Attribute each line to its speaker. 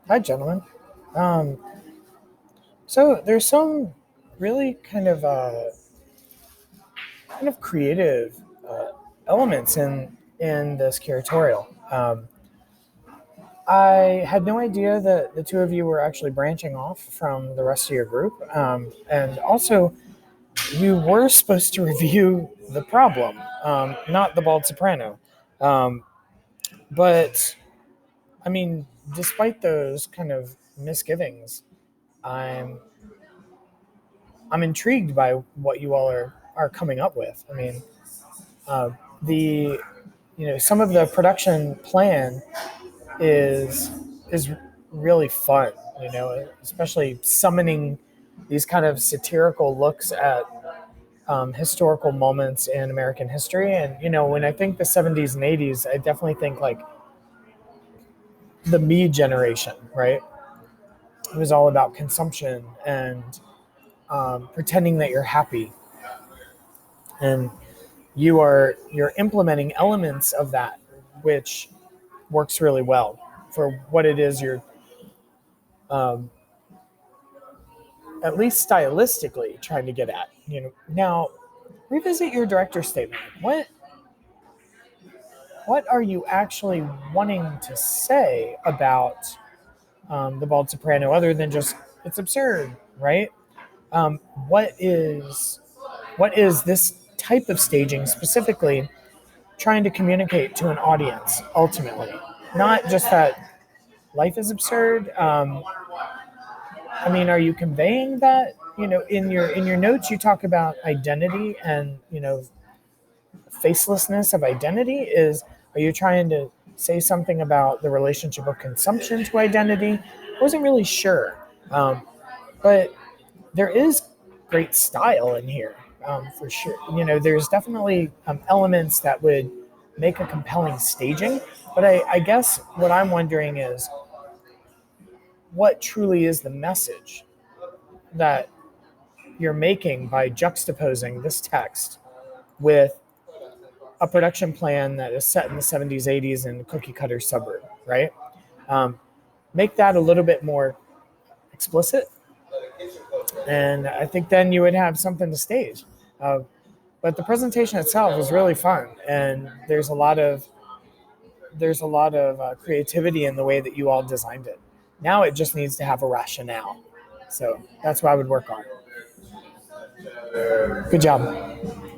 Speaker 1: Hi, gentlemen. Um, so there's some really kind of creative elements in this curatorial. I had no idea that the two of you were actually branching off from the rest of your group, and also you were supposed to review the problem, not the bald soprano. Um, but I mean, despite those kind of misgivings, I'm I'm intrigued by what you all are coming up with. I mean, uh, the some of the production plan is is really fun. Especially summoning these kind of satirical looks at historical moments in American history. And when I think the '70s and '80s, I definitely think like the me generation, right? It was all about consumption and pretending that you're happy, and you're implementing elements of that, which works really well for what it is you're um, at least stylistically trying to get at. Now revisit your director statement. What are you actually wanting to say about the bald soprano, other than just it's absurd, right? Um, what is what is this type of staging specifically trying to communicate to an audience ultimately? Not just that life is absurd. I mean, are you conveying that? In your notes, you talk about identity and facelessness of identity. Are you trying to say something about the relationship of consumption to identity? I wasn't really sure, but there is great style in here, for sure. There's definitely elements that would make a compelling staging. But I guess what I'm wondering is what truly is the message that you're making by juxtaposing this text with a production plan that is set in the '70s, '80s in a cookie cutter suburb, right? Um, make that a little bit more explicit, and I think then you would have something to stage. Uh, but the presentation itself was really fun, and there's a lot of creativity in the way that you all designed it. Now it just needs to have a rationale, so that's what I would work on. Good job.